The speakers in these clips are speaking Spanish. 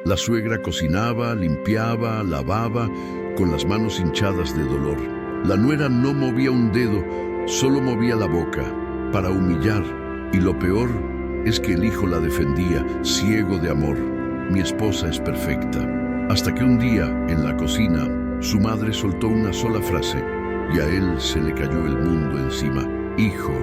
La suegra cocinaba, limpiaba, lavaba, con las manos hinchadas de dolor. La nuera no movía un dedo, solo movía la boca, para humillar. Y lo peor es que el hijo la defendía, ciego de amor. Mi esposa es perfecta. Hasta que un día, en la cocina, su madre soltó una sola frase, y a él se le cayó el mundo encima. Hijo,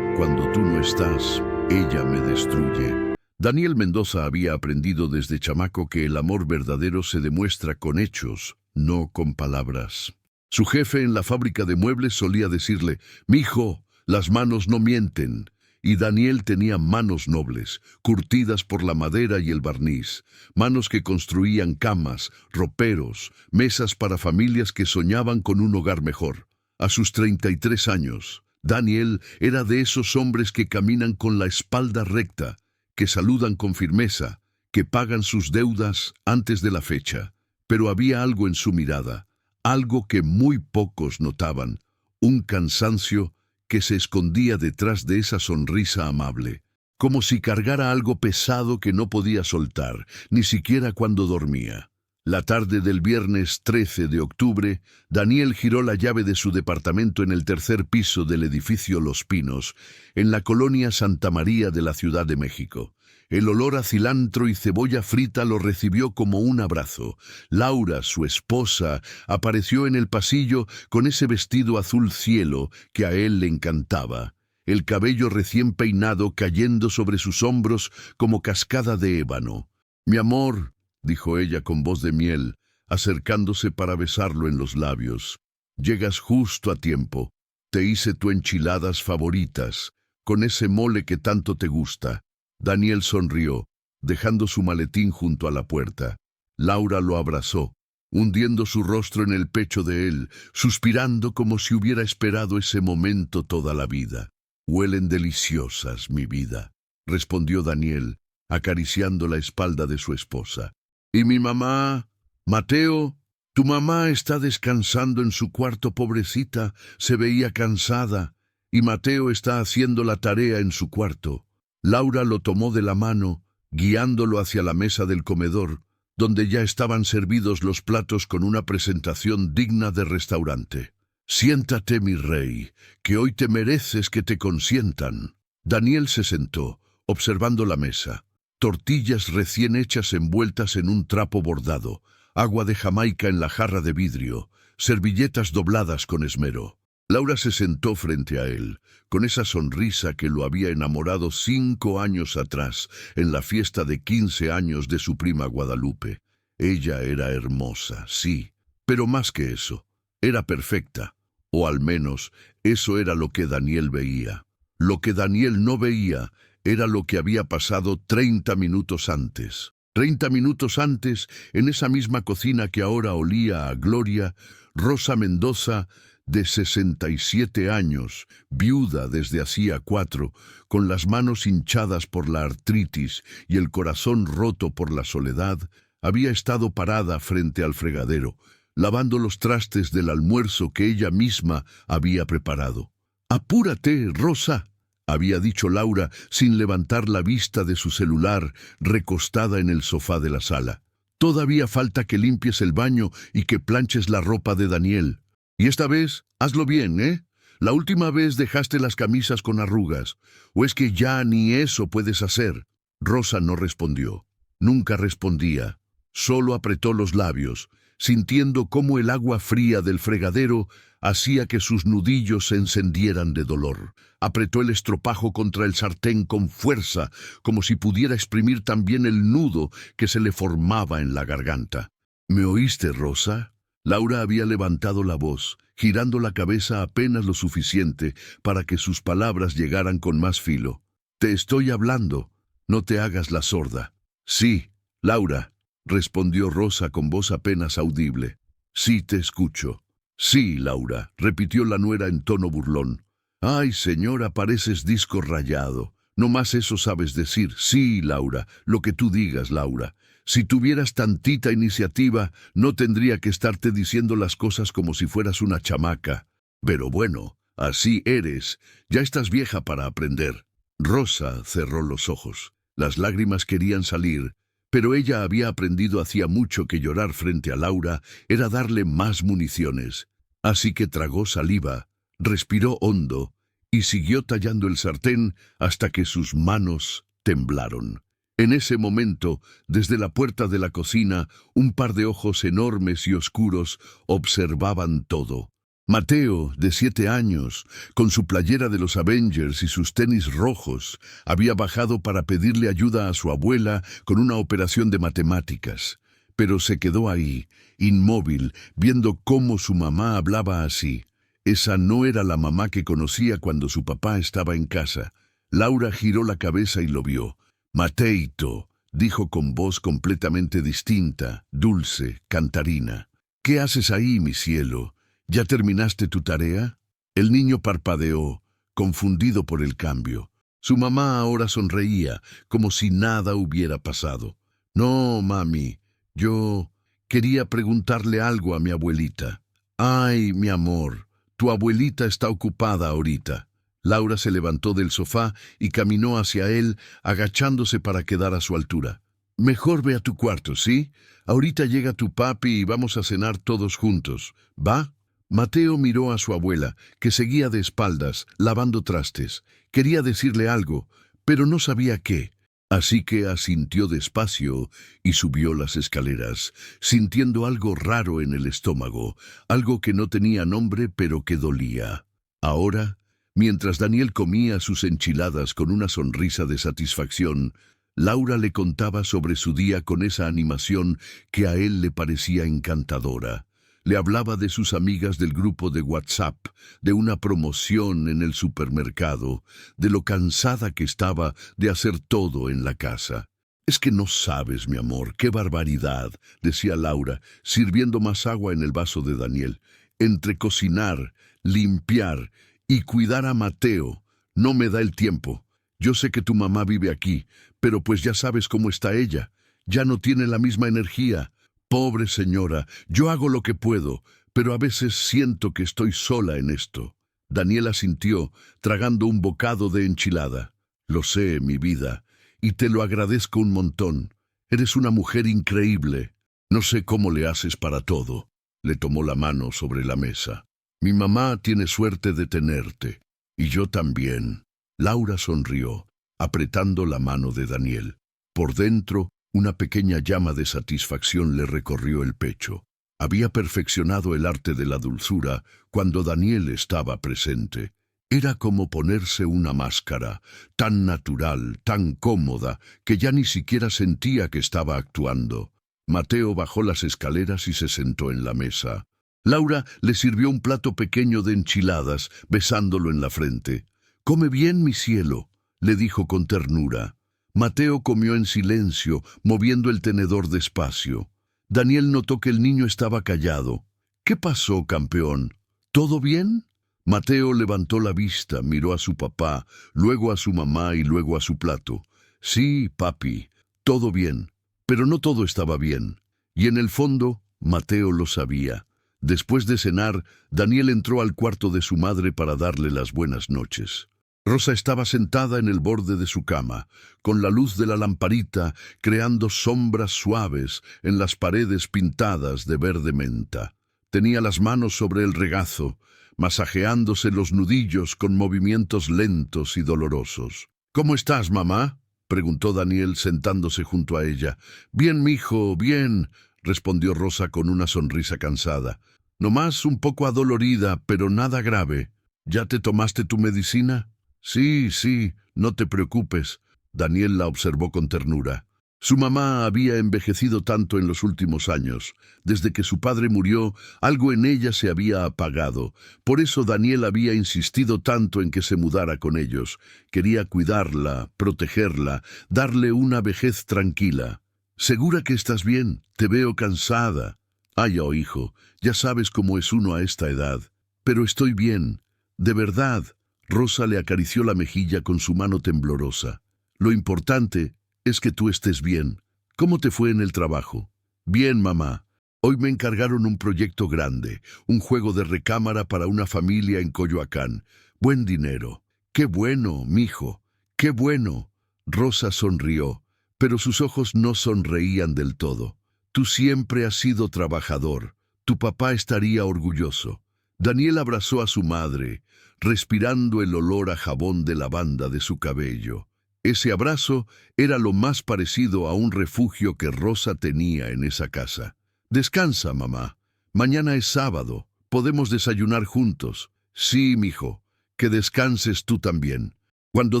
cuando tú no estás, ella me destruye. Daniel Mendoza había aprendido desde chamaco que el amor verdadero se demuestra con hechos, no con palabras. Su jefe en la fábrica de muebles solía decirle, «Mijo, las manos no mienten». Y Daniel tenía manos nobles, curtidas por la madera y el barniz, manos que construían camas, roperos, mesas para familias que soñaban con un hogar mejor. A sus 33 años, Daniel era de esos hombres que caminan con la espalda recta, que saludan con firmeza, que pagan sus deudas antes de la fecha. Pero había algo en su mirada, algo que muy pocos notaban, un cansancio que se escondía detrás de esa sonrisa amable, como si cargara algo pesado que no podía soltar, ni siquiera cuando dormía. La tarde del viernes 13 de octubre, Daniel giró la llave de su departamento en el tercer piso del edificio Los Pinos, en la colonia Santa María de la Ciudad de México. El olor a cilantro y cebolla frita lo recibió como un abrazo. Laura, su esposa, apareció en el pasillo con ese vestido azul cielo que a él le encantaba, el cabello recién peinado cayendo sobre sus hombros como cascada de ébano. «Mi amor», dijo ella con voz de miel, acercándose para besarlo en los labios. «Llegas justo a tiempo. Te hice tu enchiladas favoritas, con ese mole que tanto te gusta». Daniel sonrió, dejando su maletín junto a la puerta. Laura lo abrazó, hundiendo su rostro en el pecho de él, suspirando como si hubiera esperado ese momento toda la vida. «Huelen deliciosas, mi vida», respondió Daniel, acariciando la espalda de su esposa. «¿Y mi mamá? Mateo, tu mamá está descansando en su cuarto, pobrecita, se veía cansada, y Mateo está haciendo la tarea en su cuarto». Laura lo tomó de la mano, guiándolo hacia la mesa del comedor, donde ya estaban servidos los platos con una presentación digna de restaurante. «Siéntate, mi rey, que hoy te mereces que te consientan». Daniel se sentó, observando la mesa. Tortillas recién hechas envueltas en un trapo bordado, agua de Jamaica en la jarra de vidrio, servilletas dobladas con esmero. Laura se sentó frente a él, con esa sonrisa que lo había enamorado 5 años atrás, en la fiesta de 15 años de su prima Guadalupe. Ella era hermosa, sí, pero más que eso, era perfecta, o al menos eso era lo que Daniel veía. Lo que Daniel no veía era lo que había pasado 30 minutos antes. 30 minutos antes, en esa misma cocina que ahora olía a gloria, Rosa Mendoza, de 67 años, viuda desde hacía 4, con las manos hinchadas por la artritis y el corazón roto por la soledad, había estado parada frente al fregadero, lavando los trastes del almuerzo que ella misma había preparado. «Apúrate, Rosa», había dicho Laura sin levantar la vista de su celular, recostada en el sofá de la sala. «Todavía falta que limpies el baño y que planches la ropa de Daniel. Y esta vez, hazlo bien, ¿eh? La última vez dejaste las camisas con arrugas. ¿O es que ya ni eso puedes hacer?» Rosa no respondió. Nunca respondía. Solo apretó los labios, sintiendo cómo el agua fría del fregadero hacía que sus nudillos se encendieran de dolor. Apretó el estropajo contra el sartén con fuerza, como si pudiera exprimir también el nudo que se le formaba en la garganta. «¿Me oíste, Rosa?» Laura había levantado la voz, girando la cabeza apenas lo suficiente para que sus palabras llegaran con más filo. «Te estoy hablando, no te hagas la sorda». «Sí, Laura», respondió Rosa con voz apenas audible. «Sí, te escucho». «Sí, Laura», repitió la nuera en tono burlón. «Ay, señora, pareces disco rayado. No más eso sabes decir. Sí, Laura, lo que tú digas, Laura. Si tuvieras tantita iniciativa, no tendría que estarte diciendo las cosas como si fueras una chamaca. Pero bueno, así eres. Ya estás vieja para aprender». Rosa cerró los ojos. Las lágrimas querían salir, pero ella había aprendido hacía mucho que llorar frente a Laura era darle más municiones. Así que tragó saliva, respiró hondo y siguió tallando el sartén hasta que sus manos temblaron. En ese momento, desde la puerta de la cocina, un par de ojos enormes y oscuros observaban todo. Mateo, de 7 años, con su playera de los Avengers y sus tenis rojos, había bajado para pedirle ayuda a su abuela con una operación de matemáticas. Pero se quedó ahí, inmóvil, viendo cómo su mamá hablaba así. Esa no era la mamá que conocía cuando su papá estaba en casa. Laura giró la cabeza y lo vio. «Mateito», dijo con voz completamente distinta, dulce, cantarina. «¿Qué haces ahí, mi cielo? ¿Ya terminaste tu tarea?» El niño parpadeó, confundido por el cambio. Su mamá ahora sonreía, como si nada hubiera pasado. «No, mami, yo quería preguntarle algo a mi abuelita». «Ay, mi amor, tu abuelita está ocupada ahorita». Laura se levantó del sofá y caminó hacia él, agachándose para quedar a su altura. «Mejor ve a tu cuarto, ¿sí? Ahorita llega tu papi y vamos a cenar todos juntos. ¿Va?» Mateo miró a su abuela, que seguía de espaldas, lavando trastes. Quería decirle algo, pero no sabía qué. Así que asintió despacio y subió las escaleras, sintiendo algo raro en el estómago, algo que no tenía nombre pero que dolía. Ahora, mientras Daniel comía sus enchiladas con una sonrisa de satisfacción, Laura le contaba sobre su día con esa animación que a él le parecía encantadora. Le hablaba de sus amigas del grupo de WhatsApp, de una promoción en el supermercado, de lo cansada que estaba de hacer todo en la casa. «Es que no sabes, mi amor, qué barbaridad», decía Laura, sirviendo más agua en el vaso de Daniel. «Entre cocinar, limpiar y cuidar a Mateo, no me da el tiempo. Yo sé que tu mamá vive aquí, pero pues ya sabes cómo está ella. Ya no tiene la misma energía. Pobre señora, yo hago lo que puedo, pero a veces siento que estoy sola en esto». Daniel asintió, tragando un bocado de enchilada. «Lo sé, mi vida, y te lo agradezco un montón. Eres una mujer increíble. No sé cómo le haces para todo». Le tomó la mano sobre la mesa. «Mi mamá tiene suerte de tenerte, y yo también». Laura sonrió, apretando la mano de Daniel. Por dentro, una pequeña llama de satisfacción le recorrió el pecho. Había perfeccionado el arte de la dulzura cuando Daniel estaba presente. Era como ponerse una máscara, tan natural, tan cómoda, que ya ni siquiera sentía que estaba actuando. Mateo bajó las escaleras y se sentó en la mesa. Laura le sirvió un plato pequeño de enchiladas, besándolo en la frente. «Come bien, mi cielo», le dijo con ternura. Mateo comió en silencio, moviendo el tenedor despacio. Daniel notó que el niño estaba callado. «¿Qué pasó, campeón? ¿Todo bien?» Mateo levantó la vista, miró a su papá, luego a su mamá y luego a su plato. «Sí, papi, todo bien, pero no todo estaba bien». Y en el fondo, Mateo lo sabía. Después de cenar, Daniel entró al cuarto de su madre para darle las buenas noches. Rosa estaba sentada en el borde de su cama, con la luz de la lamparita creando sombras suaves en las paredes pintadas de verde menta. Tenía las manos sobre el regazo, masajeándose los nudillos con movimientos lentos y dolorosos. «¿Cómo estás, mamá?», preguntó Daniel sentándose junto a ella. «Bien, mijo, bien», respondió Rosa con una sonrisa cansada. «Nomás un poco adolorida, pero nada grave. ¿Ya te tomaste tu medicina?» «Sí, sí, no te preocupes», Daniel la observó con ternura. Su mamá había envejecido tanto en los últimos años. Desde que su padre murió, algo en ella se había apagado. Por eso Daniel había insistido tanto en que se mudara con ellos. Quería cuidarla, protegerla, darle una vejez tranquila. «¿Segura que estás bien? Te veo cansada». «Ay, oh, hijo, ya sabes cómo es uno a esta edad. Pero estoy bien, de verdad». Rosa le acarició la mejilla con su mano temblorosa. «Lo importante es que tú estés bien. ¿Cómo te fue en el trabajo?» «Bien, mamá. Hoy me encargaron un proyecto grande, un juego de recámara para una familia en Coyoacán. Buen dinero». «Qué bueno, mijo, qué bueno». Rosa sonrió, pero sus ojos no sonreían del todo. Tú siempre has sido trabajador. Tu papá estaría orgulloso. Daniel abrazó a su madre, respirando el olor a jabón de lavanda de su cabello. Ese abrazo era lo más parecido a un refugio que Rosa tenía en esa casa. Descansa, mamá. Mañana es sábado. Podemos desayunar juntos. Sí, mijo. Que descanses tú también. Cuando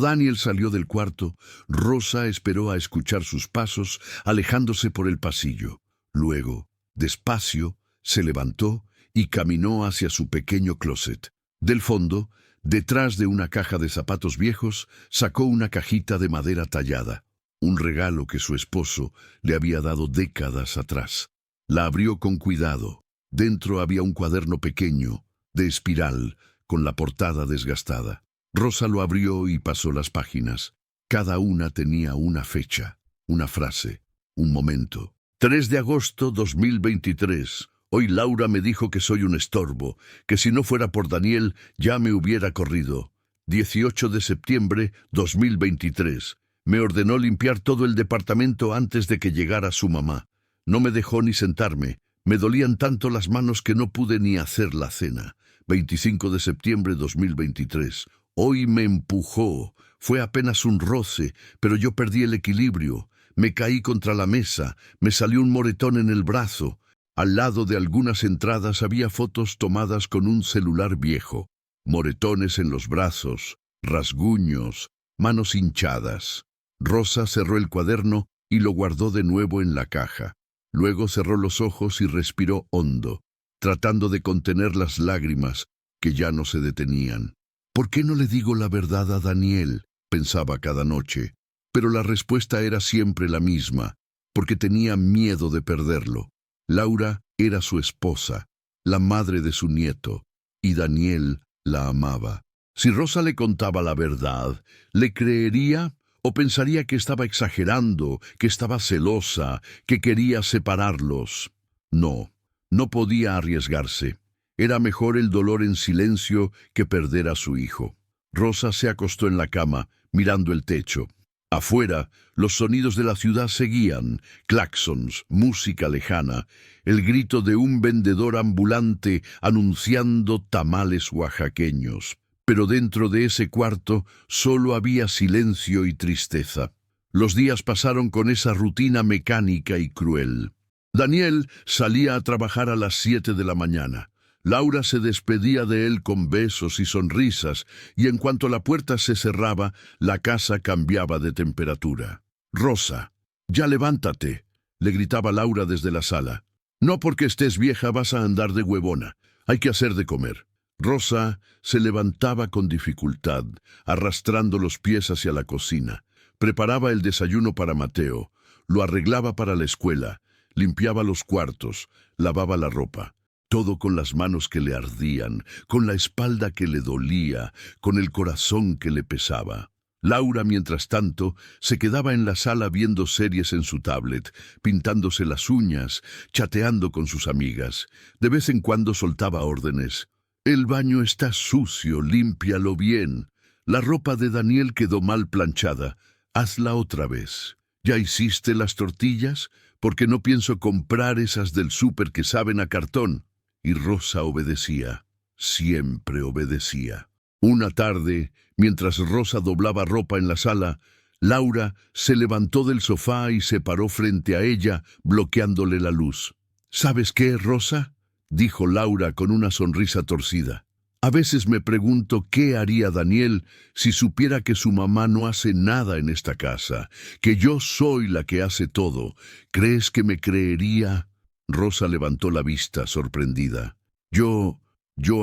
Daniel salió del cuarto, Rosa esperó a escuchar sus pasos alejándose por el pasillo. Luego, despacio, se levantó y caminó hacia su pequeño closet. Del fondo, detrás de una caja de zapatos viejos, sacó una cajita de madera tallada, un regalo que su esposo le había dado décadas atrás. La abrió con cuidado. Dentro había un cuaderno pequeño, de espiral, con la portada desgastada. Rosa lo abrió y pasó las páginas. Cada una tenía una fecha, una frase, un momento. 3 de agosto 2023. Hoy Laura me dijo que soy un estorbo, que si no fuera por Daniel ya me hubiera corrido. 18 de septiembre 2023. Me ordenó limpiar todo el departamento antes de que llegara su mamá. No me dejó ni sentarme. Me dolían tanto las manos que no pude ni hacer la cena. 25 de septiembre 2023. Hoy me empujó. Fue apenas un roce, pero yo perdí el equilibrio. Me caí contra la mesa. Me salió un moretón en el brazo. Al lado de algunas entradas había fotos tomadas con un celular viejo. Moretones en los brazos, rasguños, manos hinchadas. Rosa cerró el cuaderno y lo guardó de nuevo en la caja. Luego cerró los ojos y respiró hondo, tratando de contener las lágrimas que ya no se detenían. ¿Por qué no le digo la verdad a Daniel?, pensaba cada noche. Pero la respuesta era siempre la misma, porque tenía miedo de perderlo. Laura era su esposa, la madre de su nieto, y Daniel la amaba. Si Rosa le contaba la verdad, ¿le creería o pensaría que estaba exagerando, que estaba celosa, que quería separarlos? No, no podía arriesgarse. Era mejor el dolor en silencio que perder a su hijo. Rosa se acostó en la cama, mirando el techo. Afuera, los sonidos de la ciudad seguían, claxons, música lejana, el grito de un vendedor ambulante anunciando tamales oaxaqueños. Pero dentro de ese cuarto solo había silencio y tristeza. Los días pasaron con esa rutina mecánica y cruel. Daniel salía a trabajar a las 7 de la mañana. Laura se despedía de él con besos y sonrisas, y en cuanto la puerta se cerraba, la casa cambiaba de temperatura. «Rosa, ya levántate», le gritaba Laura desde la sala. «No porque estés vieja vas a andar de huevona. Hay que hacer de comer». Rosa se levantaba con dificultad, arrastrando los pies hacia la cocina. Preparaba el desayuno para Mateo, lo arreglaba para la escuela, limpiaba los cuartos, lavaba la ropa. Todo con las manos que le ardían, con la espalda que le dolía, con el corazón que le pesaba. Laura, mientras tanto, se quedaba en la sala viendo series en su tablet, pintándose las uñas, chateando con sus amigas. De vez en cuando soltaba órdenes. «El baño está sucio, límpialo bien. La ropa de Daniel quedó mal planchada. Hazla otra vez. ¿Ya hiciste las tortillas? Porque no pienso comprar esas del súper que saben a cartón». Y Rosa obedecía, siempre obedecía. Una tarde, mientras Rosa doblaba ropa en la sala, Laura se levantó del sofá y se paró frente a ella, bloqueándole la luz. «¿Sabes qué, Rosa?», dijo Laura con una sonrisa torcida. «A veces me pregunto qué haría Daniel si supiera que su mamá no hace nada en esta casa, que yo soy la que hace todo. ¿Crees que me creería?» Rosa levantó la vista, sorprendida. Yo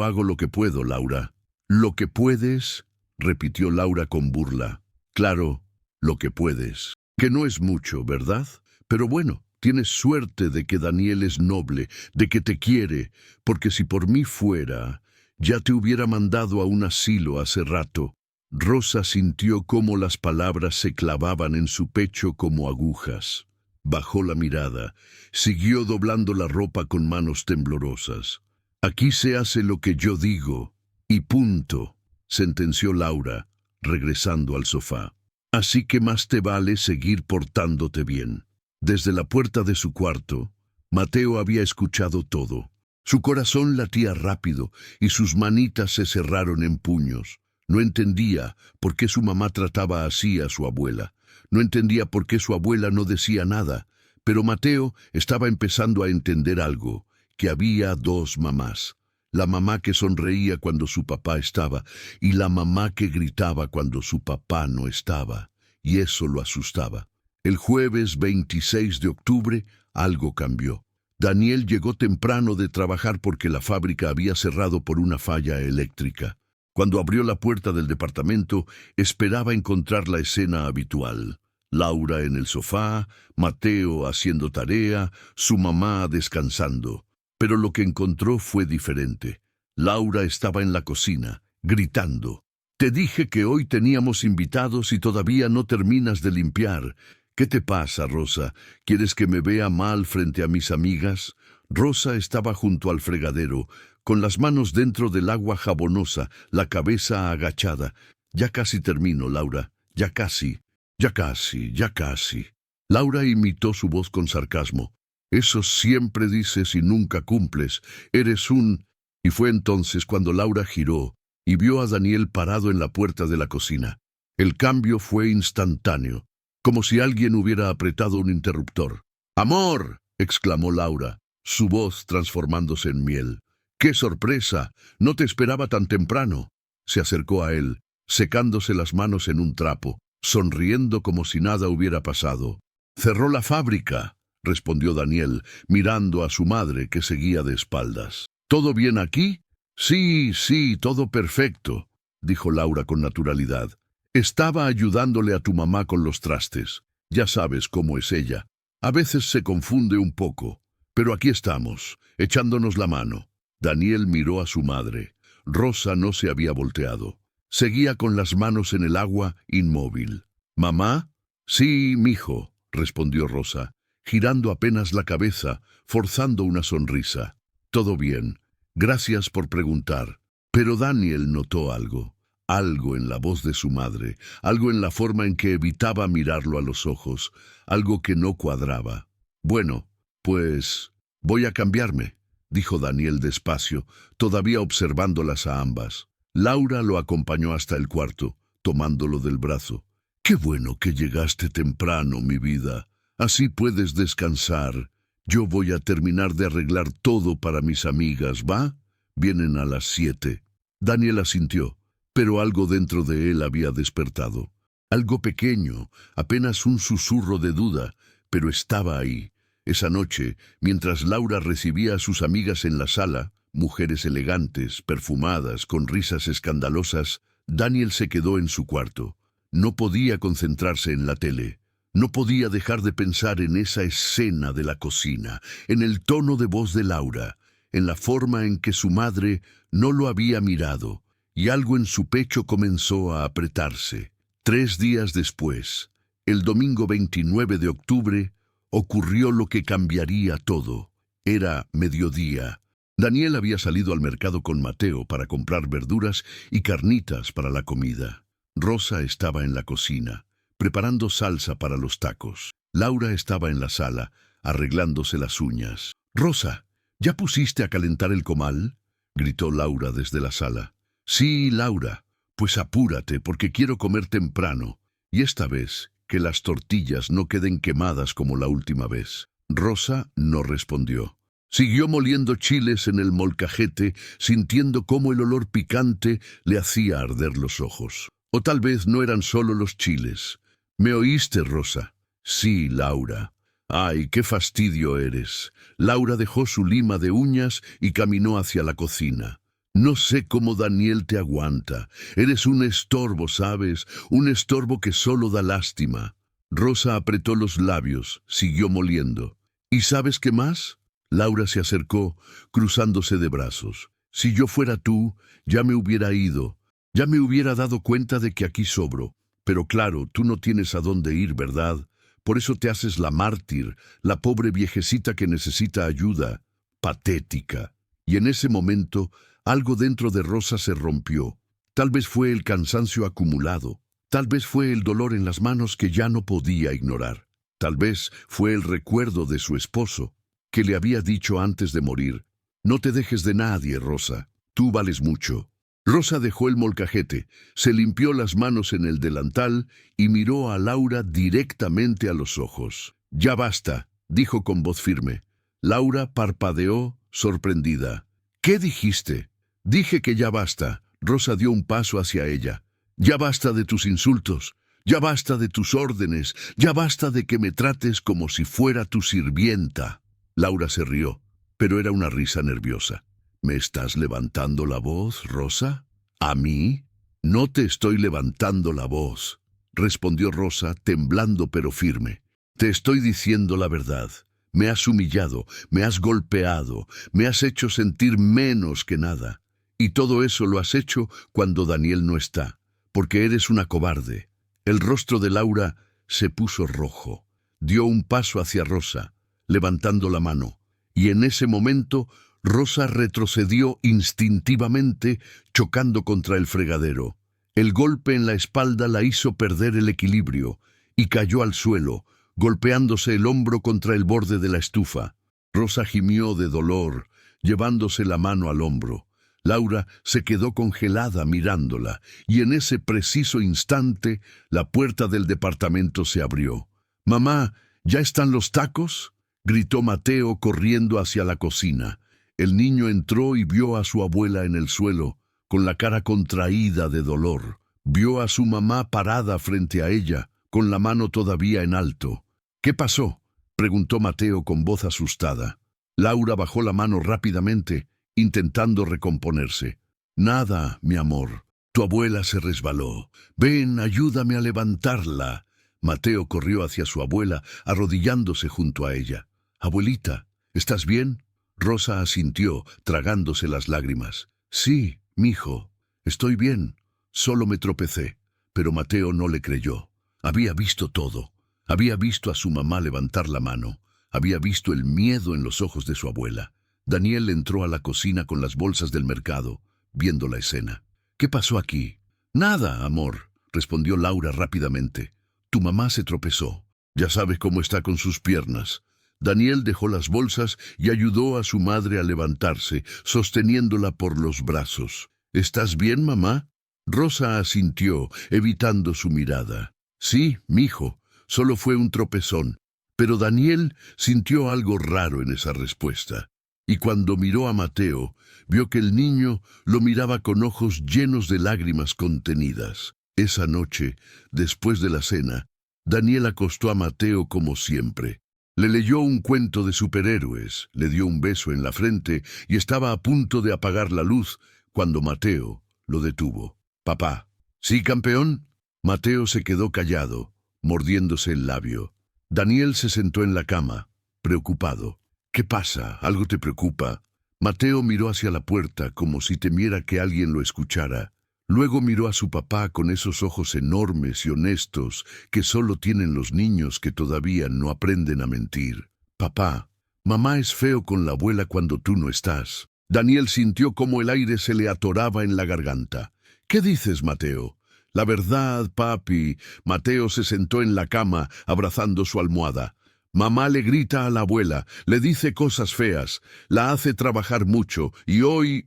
hago lo que puedo, Laura». «¿Lo que puedes?», repitió Laura con burla. «Claro, lo que puedes. Que no es mucho, ¿verdad? Pero bueno, tienes suerte de que Daniel es noble, de que te quiere, porque si por mí fuera, ya te hubiera mandado a un asilo hace rato». Rosa sintió cómo las palabras se clavaban en su pecho como agujas. Bajó la mirada, siguió doblando la ropa con manos temblorosas. «Aquí se hace lo que yo digo, y punto», sentenció Laura, regresando al sofá. Así que más te vale seguir portándote bien. Desde la puerta de su cuarto, Mateo había escuchado todo. Su corazón latía rápido y sus manitas se cerraron en puños. No entendía por qué su mamá trataba así a su abuela. No entendía por qué su abuela no decía nada. Pero Mateo estaba empezando a entender algo, que había dos mamás. La mamá que sonreía cuando su papá estaba y la mamá que gritaba cuando su papá no estaba. Y eso lo asustaba. El jueves 26 de octubre algo cambió. Daniel llegó temprano de trabajar porque la fábrica había cerrado por una falla eléctrica. Cuando abrió la puerta del departamento, esperaba encontrar la escena habitual. Laura en el sofá, Mateo haciendo tarea, su mamá descansando. Pero lo que encontró fue diferente. Laura estaba en la cocina, gritando. «Te dije que hoy teníamos invitados y todavía no terminas de limpiar. ¿Qué te pasa, Rosa? ¿Quieres que me vea mal frente a mis amigas?» Rosa estaba junto al fregadero, con las manos dentro del agua jabonosa, la cabeza agachada. «Ya casi termino, Laura. Ya casi. Ya casi, ya casi». Laura imitó su voz con sarcasmo. «Eso siempre dices y nunca cumples. Eres un...» Y fue entonces cuando Laura giró y vio a Daniel parado en la puerta de la cocina. El cambio fue instantáneo, como si alguien hubiera apretado un interruptor. «¡Amor!», exclamó Laura, su voz transformándose en miel. «¡Qué sorpresa! No te esperaba tan temprano». Se acercó a él, secándose las manos en un trapo, sonriendo como si nada hubiera pasado. «Cerró la fábrica», respondió Daniel, mirando a su madre que seguía de espaldas. «¿Todo bien aquí?» «Sí, sí, todo perfecto», dijo Laura con naturalidad. «Estaba ayudándole a tu mamá con los trastes. Ya sabes cómo es ella. A veces se confunde un poco. Pero aquí estamos, echándonos la mano». Daniel miró a su madre. Rosa no se había volteado. Seguía con las manos en el agua, inmóvil. «¿Mamá?» «Sí, mijo», respondió Rosa, girando apenas la cabeza, forzando una sonrisa. «Todo bien. Gracias por preguntar». Pero Daniel notó algo. Algo en la voz de su madre, algo en la forma en que evitaba mirarlo a los ojos, algo que no cuadraba. «Bueno, pues voy a cambiarme», dijo Daniel despacio, todavía observándolas a ambas. Laura lo acompañó hasta el cuarto, tomándolo del brazo. «Qué bueno que llegaste temprano, mi vida. Así puedes descansar. Yo voy a terminar de arreglar todo para mis amigas, ¿va? Vienen a las 7». Daniel asintió, pero algo dentro de él había despertado. Algo pequeño, apenas un susurro de duda, pero estaba ahí. Esa noche, mientras Laura recibía a sus amigas en la sala, mujeres elegantes, perfumadas, con risas escandalosas, Daniel se quedó en su cuarto. No podía concentrarse en la tele. No podía dejar de pensar en esa escena de la cocina, en el tono de voz de Laura, en la forma en que su madre no lo había mirado, y algo en su pecho comenzó a apretarse. 3 días después, el domingo 29 de octubre, ocurrió lo que cambiaría todo. Era mediodía. Daniel había salido al mercado con Mateo para comprar verduras y carnitas para la comida. Rosa estaba en la cocina, preparando salsa para los tacos. Laura estaba en la sala, arreglándose las uñas. «Rosa, ¿ya pusiste a calentar el comal?», gritó Laura desde la sala. «Sí, Laura. Pues apúrate, porque quiero comer temprano. Y esta vez, que las tortillas no queden quemadas como la última vez». Rosa no respondió. Siguió moliendo chiles en el molcajete, sintiendo cómo el olor picante le hacía arder los ojos. O tal vez no eran solo los chiles. «¿Me oíste, Rosa?» «Sí, Laura». «Ay, qué fastidio eres». Laura dejó su lima de uñas y caminó hacia la cocina. «No sé cómo Daniel te aguanta. Eres un estorbo, ¿sabes? Un estorbo que solo da lástima». Rosa apretó los labios, siguió moliendo. «¿Y sabes qué más?». Laura se acercó, cruzándose de brazos. «Si yo fuera tú, ya me hubiera ido. Ya me hubiera dado cuenta de que aquí sobro. Pero claro, tú no tienes a dónde ir, ¿verdad? Por eso te haces la mártir, la pobre viejecita que necesita ayuda. Patética». Y en ese momento, algo dentro de Rosa se rompió. Tal vez fue el cansancio acumulado. Tal vez fue el dolor en las manos que ya no podía ignorar. Tal vez fue el recuerdo de su esposo, que le había dicho antes de morir: «No te dejes de nadie, Rosa. Tú vales mucho». Rosa dejó el molcajete, se limpió las manos en el delantal y miró a Laura directamente a los ojos. «Ya basta», dijo con voz firme. Laura parpadeó, sorprendida. «¿Qué dijiste?» «Dije que ya basta». Rosa dio un paso hacia ella. «Ya basta de tus insultos. Ya basta de tus órdenes. Ya basta de que me trates como si fuera tu sirvienta». Laura se rió, pero era una risa nerviosa. «¿Me estás levantando la voz, Rosa? ¿A mí?» «No te estoy levantando la voz», respondió Rosa, temblando pero firme. «Te estoy diciendo la verdad. Me has humillado, me has golpeado, me has hecho sentir menos que nada. Y todo eso lo has hecho cuando Daniel no está, porque eres una cobarde». El rostro de Laura se puso rojo. Dio un paso hacia Rosa, levantando la mano, y en ese momento Rosa retrocedió instintivamente, chocando contra el fregadero. El golpe en la espalda la hizo perder el equilibrio y cayó al suelo, golpeándose el hombro contra el borde de la estufa. Rosa gimió de dolor, llevándose la mano al hombro. Laura se quedó congelada mirándola, y en ese preciso instante la puerta del departamento se abrió. «Mamá, ¿ya están los tacos?», gritó Mateo corriendo hacia la cocina. El niño entró y vio a su abuela en el suelo, con la cara contraída de dolor. Vio a su mamá parada frente a ella, con la mano todavía en alto. «¿Qué pasó?», preguntó Mateo con voz asustada. Laura bajó la mano rápidamente, intentando recomponerse. «Nada, mi amor. Tu abuela se resbaló. Ven, ayúdame a levantarla». Mateo corrió hacia su abuela, arrodillándose junto a ella. «Abuelita, ¿estás bien?». Rosa asintió, tragándose las lágrimas. «Sí, mijo, estoy bien. Solo me tropecé». Pero Mateo no le creyó. Había visto todo. Había visto a su mamá levantar la mano. Había visto el miedo en los ojos de su abuela. Daniel entró a la cocina con las bolsas del mercado, viendo la escena. «¿Qué pasó aquí?». «Nada, amor», respondió Laura rápidamente. «Tu mamá se tropezó. Ya sabes cómo está con sus piernas». Daniel dejó las bolsas y ayudó a su madre a levantarse, sosteniéndola por los brazos. «¿Estás bien, mamá?». Rosa asintió, evitando su mirada. «Sí, mijo, solo fue un tropezón». Pero Daniel sintió algo raro en esa respuesta. Y cuando miró a Mateo, vio que el niño lo miraba con ojos llenos de lágrimas contenidas. Esa noche, después de la cena, Daniel acostó a Mateo como siempre. Le leyó un cuento de superhéroes, le dio un beso en la frente y estaba a punto de apagar la luz cuando Mateo lo detuvo. «Papá». «¿Sí, campeón?». Mateo se quedó callado, mordiéndose el labio. Daniel se sentó en la cama, preocupado. «¿Qué pasa? ¿Algo te preocupa?». Mateo miró hacia la puerta como si temiera que alguien lo escuchara. Luego miró a su papá con esos ojos enormes y honestos que solo tienen los niños que todavía no aprenden a mentir. «Papá, mamá es feo con la abuela cuando tú no estás». Daniel sintió como el aire se le atoraba en la garganta. «¿Qué dices, Mateo?». «La verdad, papi». Mateo se sentó en la cama, abrazando su almohada. «Mamá le grita a la abuela, le dice cosas feas, la hace trabajar mucho, y hoy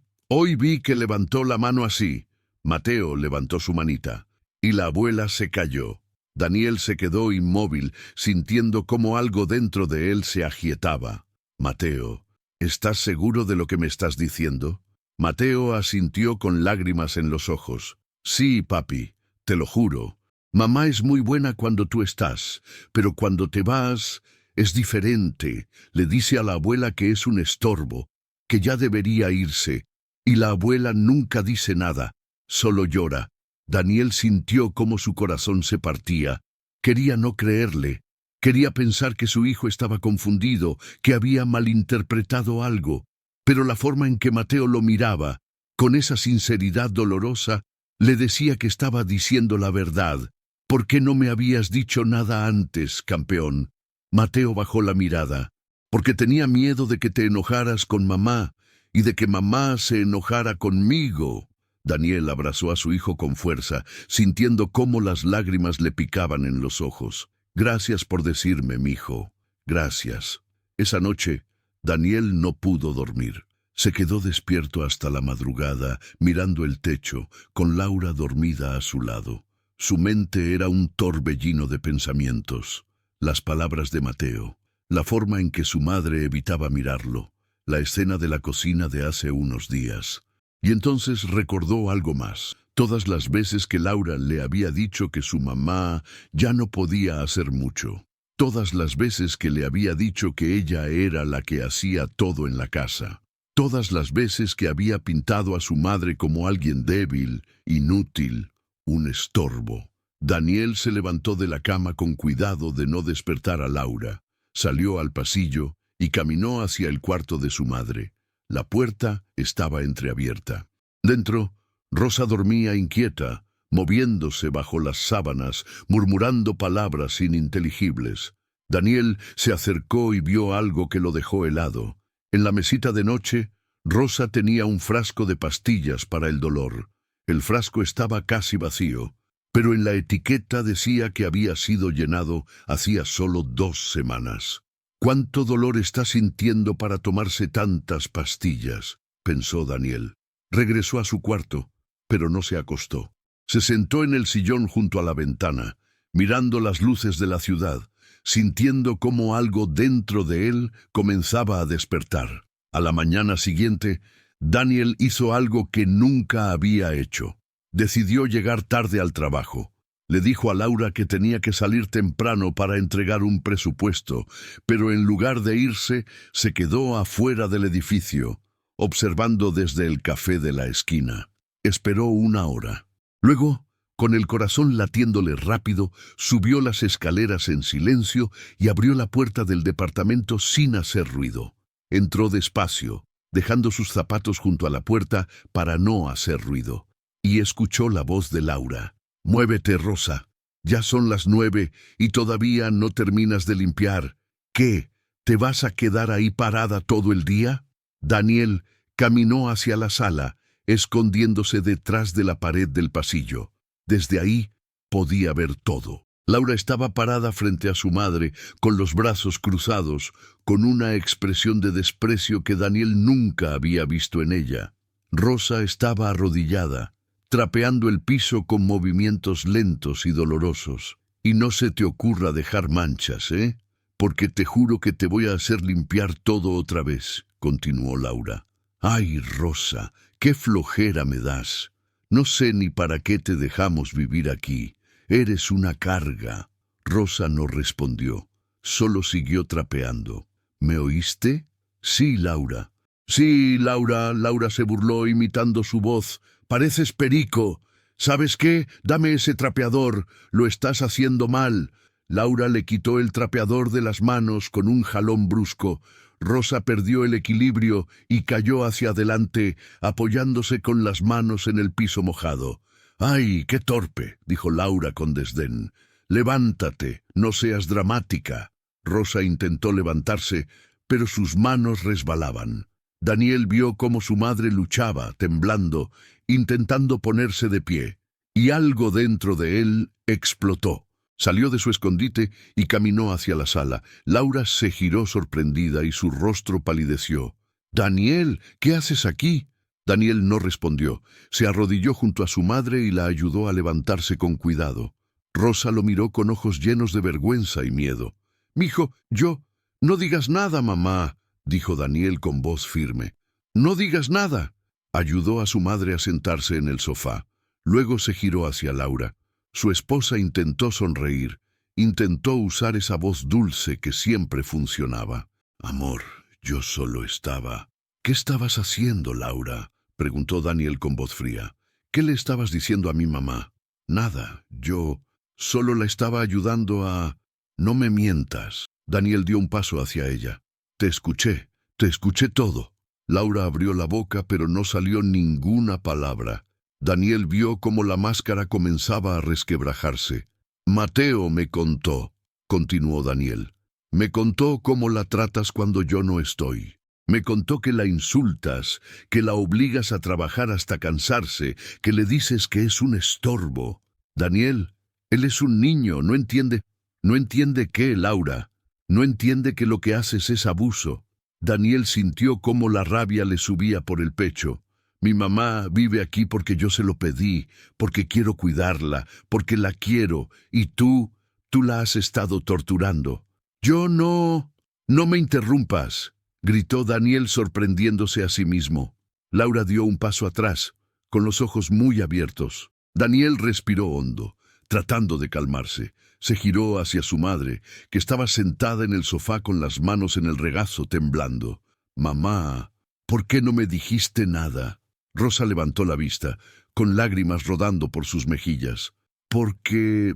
vi que levantó la mano así». Mateo levantó su manita, y la abuela se calló. Daniel se quedó inmóvil, sintiendo como algo dentro de él se agietaba. «Mateo, ¿estás seguro de lo que me estás diciendo?». Mateo asintió con lágrimas en los ojos. «Sí, papi, te lo juro. Mamá es muy buena cuando tú estás, pero cuando te vas es diferente». Le dice a la abuela que es un estorbo, que ya debería irse, y la abuela nunca dice nada. Solo llora. Daniel sintió cómo su corazón se partía. Quería no creerle. Quería pensar que su hijo estaba confundido, que había malinterpretado algo. Pero la forma en que Mateo lo miraba, con esa sinceridad dolorosa, le decía que estaba diciendo la verdad. «¿Por qué no me habías dicho nada antes, campeón?». Mateo bajó la mirada. «Porque tenía miedo de que te enojaras con mamá y de que mamá se enojara conmigo». Daniel abrazó a su hijo con fuerza, sintiendo cómo las lágrimas le picaban en los ojos. Gracias por decirme, mijo. Gracias. Esa noche, Daniel no pudo dormir. Se quedó despierto hasta la madrugada, mirando el techo, con Laura dormida a su lado. Su mente era un torbellino de pensamientos. Las palabras de Mateo, la forma en que su madre evitaba mirarlo, la escena de la cocina de hace unos días. Y entonces recordó algo más. Todas las veces que Laura le había dicho que su mamá ya no podía hacer mucho. Todas las veces que le había dicho que ella era la que hacía todo en la casa. Todas las veces que había pintado a su madre como alguien débil, inútil, un estorbo. Daniel se levantó de la cama con cuidado de no despertar a Laura. Salió al pasillo y caminó hacia el cuarto de su madre. La puerta estaba entreabierta. Dentro, Rosa dormía inquieta, moviéndose bajo las sábanas, murmurando palabras ininteligibles. Daniel se acercó y vio algo que lo dejó helado. En la mesita de noche, Rosa tenía un frasco de pastillas para el dolor. El frasco estaba casi vacío, pero en la etiqueta decía que había sido llenado hacía solo 2 semanas. «¿Cuánto dolor está sintiendo para tomarse tantas pastillas?», pensó Daniel. Regresó a su cuarto, pero no se acostó. Se sentó en el sillón junto a la ventana, mirando las luces de la ciudad, sintiendo cómo algo dentro de él comenzaba a despertar. A la mañana siguiente, Daniel hizo algo que nunca había hecho. Decidió llegar tarde al trabajo. Le dijo a Laura que tenía que salir temprano para entregar un presupuesto, pero en lugar de irse, se quedó afuera del edificio, observando desde el café de la esquina. Esperó 1 hora. Luego, con el corazón latiéndole rápido, subió las escaleras en silencio y abrió la puerta del departamento sin hacer ruido. Entró despacio, dejando sus zapatos junto a la puerta para no hacer ruido, y escuchó la voz de Laura. «Muévete, Rosa. Ya son las 9 y todavía no terminas de limpiar. ¿Qué? ¿Te vas a quedar ahí parada todo el día?». Daniel caminó hacia la sala, escondiéndose detrás de la pared del pasillo. Desde ahí podía ver todo. Laura estaba parada frente a su madre, con los brazos cruzados, con una expresión de desprecio que Daniel nunca había visto en ella. Rosa estaba arrodillada, trapeando el piso con movimientos lentos y dolorosos. «Y no se te ocurra dejar manchas, ¿eh? Porque te juro que te voy a hacer limpiar todo otra vez», continuó Laura. «Ay, Rosa, qué flojera me das. No sé ni para qué te dejamos vivir aquí. Eres una carga». Rosa no respondió, solo siguió trapeando. «¿Me oíste?». «Sí, Laura». «Sí, Laura», Laura se burló imitando su voz. «Pareces perico. ¿Sabes qué? Dame ese trapeador. Lo estás haciendo mal». Laura le quitó el trapeador de las manos con un jalón brusco. Rosa perdió el equilibrio y cayó hacia adelante, apoyándose con las manos en el piso mojado. «¡Ay, qué torpe!», dijo Laura con desdén. «Levántate, no seas dramática». Rosa intentó levantarse, pero sus manos resbalaban. Daniel vio cómo su madre luchaba, temblando, intentando ponerse de pie, y algo dentro de él explotó. Salió de su escondite y caminó hacia la sala. Laura se giró sorprendida y su rostro palideció. «Daniel, ¿qué haces aquí?». Daniel no respondió. Se arrodilló junto a su madre y la ayudó a levantarse con cuidado. Rosa lo miró con ojos llenos de vergüenza y miedo. «Mijo, yo...». «No digas nada, mamá», dijo Daniel con voz firme. «No digas nada». Ayudó a su madre a sentarse en el sofá. Luego se giró hacia Laura. Su esposa intentó sonreír, intentó usar esa voz dulce que siempre funcionaba. «Amor, yo solo estaba...». «¿Qué estabas haciendo, Laura?», preguntó Daniel con voz fría. «¿Qué le estabas diciendo a mi mamá?». «Nada, yo solo la estaba ayudando a...». «No me mientas». Daniel dio un paso hacia ella. Te escuché todo». Laura abrió la boca, pero no salió ninguna palabra. Daniel vio cómo la máscara comenzaba a resquebrajarse. «Mateo me contó», continuó Daniel. «Me contó cómo la tratas cuando yo no estoy. Me contó que la insultas, que la obligas a trabajar hasta cansarse, que le dices que es un estorbo. Daniel, él es un niño, no entiende. ¿No entiende qué, Laura? No entiende que lo que haces es abuso. Daniel sintió cómo la rabia le subía por el pecho. Mi mamá vive aquí porque yo se lo pedí, porque quiero cuidarla, porque la quiero, y tú la has estado torturando. Yo no... No me interrumpas, gritó Daniel sorprendiéndose a sí mismo. Laura dio un paso atrás, con los ojos muy abiertos. Daniel respiró hondo, tratando de calmarse. Se giró hacia su madre, que estaba sentada en el sofá con las manos en el regazo temblando. Mamá, ¿por qué no me dijiste nada? Rosa levantó la vista, con lágrimas rodando por sus mejillas. Porque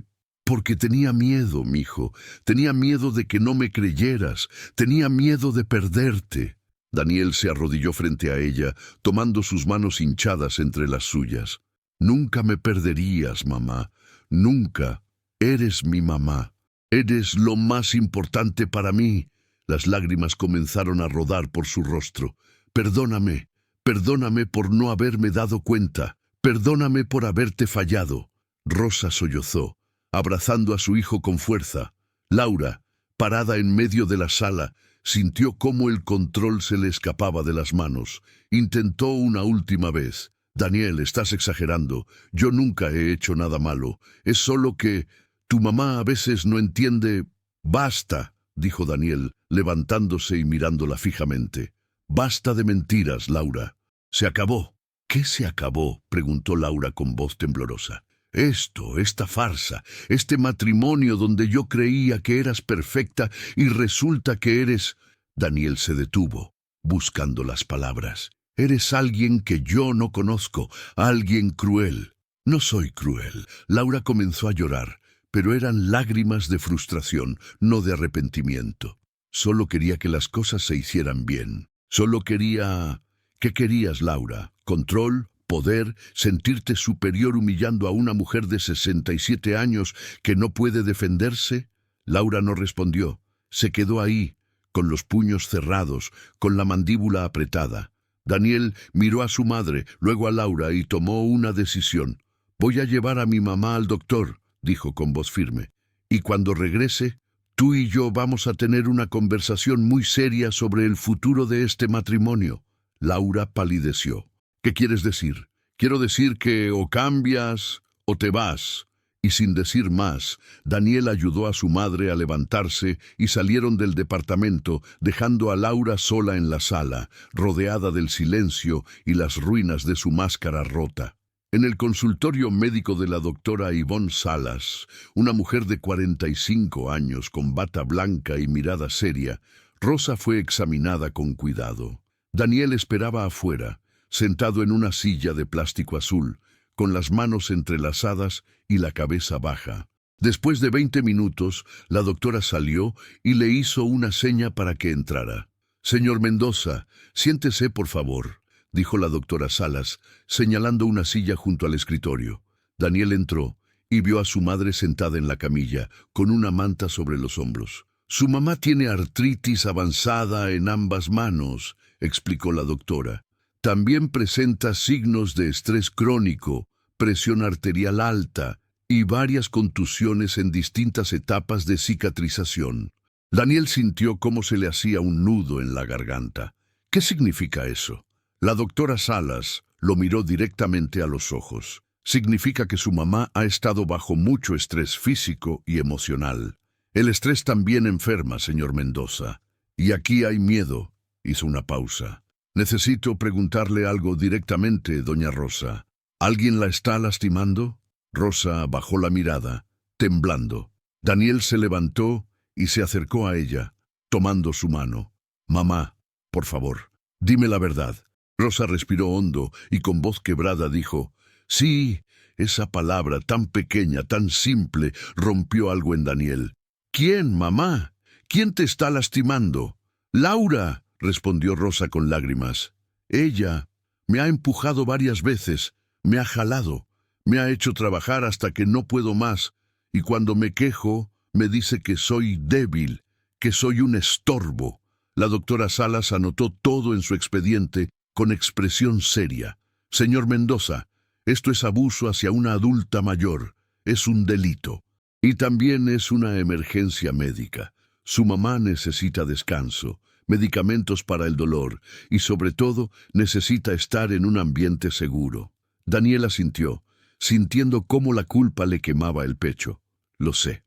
tenía miedo, mijo. Tenía miedo de que no me creyeras. Tenía miedo de perderte. Daniel se arrodilló frente a ella, tomando sus manos hinchadas entre las suyas. Nunca me perderías, mamá. Nunca. Eres mi mamá. Eres lo más importante para mí. Las lágrimas comenzaron a rodar por su rostro. Perdóname. Perdóname por no haberme dado cuenta. Perdóname por haberte fallado. Rosa sollozó, abrazando a su hijo con fuerza. Laura, parada en medio de la sala, sintió cómo el control se le escapaba de las manos. Intentó una última vez. Daniel, estás exagerando. Yo nunca he hecho nada malo. Es solo que tu mamá a veces no entiende. Basta, dijo Daniel, levantándose y mirándola fijamente. Basta de mentiras, Laura. Se acabó. ¿Qué se acabó?, preguntó Laura con voz temblorosa. Esta farsa, este matrimonio donde yo creía que eras perfecta y resulta que eres... Daniel se detuvo, buscando las palabras. Eres alguien que yo no conozco, alguien cruel. No soy cruel. Laura comenzó a llorar, pero eran lágrimas de frustración, no de arrepentimiento. Solo quería que las cosas se hicieran bien. Solo quería... ¿Qué querías, Laura? ¿Control? ¿Poder? ¿Sentirte superior humillando a una mujer de 67 años que no puede defenderse? Laura no respondió. Se quedó ahí, con los puños cerrados, con la mandíbula apretada. Daniel miró a su madre, luego a Laura y tomó una decisión. Voy a llevar a mi mamá al doctor, dijo con voz firme. Y cuando regrese, tú y yo vamos a tener una conversación muy seria sobre el futuro de este matrimonio. Laura palideció. ¿Qué quieres decir? Quiero decir que o cambias o te vas. Y sin decir más, Daniel ayudó a su madre a levantarse y salieron del departamento, dejando a Laura sola en la sala, rodeada del silencio y las ruinas de su máscara rota. En el consultorio médico de la doctora Ivonne Salas, una mujer de 45 años con bata blanca y mirada seria, Rosa fue examinada con cuidado. Daniel esperaba afuera, sentado en una silla de plástico azul, con las manos entrelazadas y la cabeza baja. Después de 20 minutos, la doctora salió y le hizo una seña para que entrara. «Señor Mendoza, siéntese, por favor», dijo la doctora Salas, señalando una silla junto al escritorio. Daniel entró y vio a su madre sentada en la camilla, con una manta sobre los hombros. «Su mamá tiene artritis avanzada en ambas manos», explicó la doctora. «También presenta signos de estrés crónico, presión arterial alta y varias contusiones en distintas etapas de cicatrización». Daniel sintió cómo se le hacía un nudo en la garganta. «¿Qué significa eso?». La doctora Salas lo miró directamente a los ojos. «Significa que su mamá ha estado bajo mucho estrés físico y emocional. El estrés también enferma, señor Mendoza. Y aquí hay miedo». Hizo una pausa. «Necesito preguntarle algo directamente, doña Rosa. ¿Alguien la está lastimando?». Rosa bajó la mirada, temblando. Daniel se levantó y se acercó a ella, tomando su mano. «Mamá, por favor, dime la verdad». Rosa respiró hondo y con voz quebrada dijo: «Sí». Esa palabra tan pequeña, tan simple, rompió algo en Daniel. «¿Quién, mamá? ¿Quién te está lastimando?». «Laura», respondió Rosa con lágrimas. «Ella me ha empujado varias veces, me ha jalado, me ha hecho trabajar hasta que no puedo más, y cuando me quejo, me dice que soy débil, que soy un estorbo. La doctora Salas anotó todo en su expediente con expresión seria. Señor Mendoza, esto es abuso hacia una adulta mayor. Es un delito. Y también es una emergencia médica. Su mamá necesita descanso, medicamentos para el dolor y, sobre todo, necesita estar en un ambiente seguro. Daniel asintió, sintiendo cómo la culpa le quemaba el pecho. Lo sé,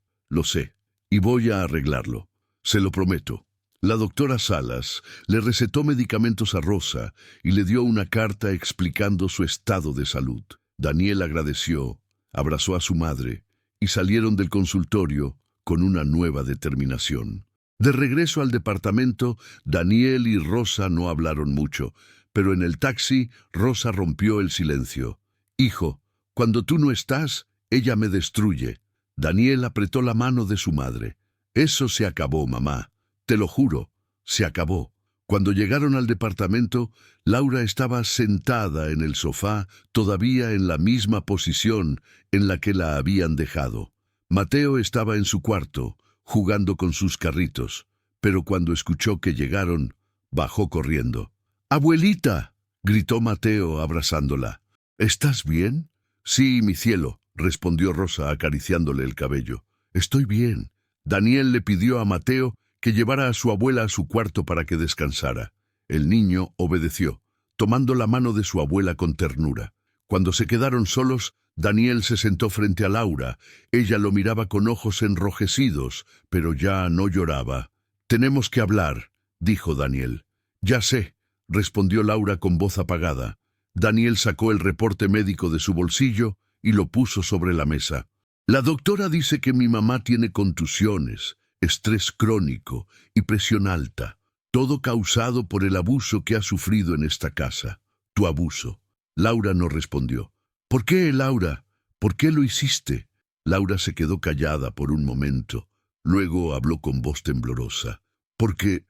y voy a arreglarlo. Se lo prometo. La doctora Salas le recetó medicamentos a Rosa y le dio una carta explicando su estado de salud. Daniel agradeció, abrazó a su madre y salieron del consultorio con una nueva determinación. De regreso al departamento, Daniel y Rosa no hablaron mucho, pero en el taxi Rosa rompió el silencio. Hijo, cuando tú no estás, ella me destruye. Daniel apretó la mano de su madre. Eso se acabó, mamá. Te lo juro, se acabó. Cuando llegaron al departamento, Laura estaba sentada en el sofá, todavía en la misma posición en la que la habían dejado. Mateo estaba en su cuarto, jugando con sus carritos, pero cuando escuchó que llegaron, bajó corriendo. ¡Abuelita!, gritó Mateo abrazándola. ¿Estás bien? Sí, mi cielo, respondió Rosa acariciándole el cabello. Estoy bien. Daniel le pidió a Mateo que llevara a su abuela a su cuarto para que descansara. El niño obedeció, tomando la mano de su abuela con ternura. Cuando se quedaron solos, Daniel se sentó frente a Laura. Ella lo miraba con ojos enrojecidos, pero ya no lloraba. «Tenemos que hablar», dijo Daniel. «Ya sé», respondió Laura con voz apagada. Daniel sacó el reporte médico de su bolsillo y lo puso sobre la mesa. «La doctora dice que mi mamá tiene contusiones, estrés crónico y presión alta, todo causado por el abuso que ha sufrido en esta casa. Tu abuso». Laura no respondió. «¿Por qué, Laura? ¿Por qué lo hiciste?» Laura se quedó callada por un momento. Luego habló con voz temblorosa. Porque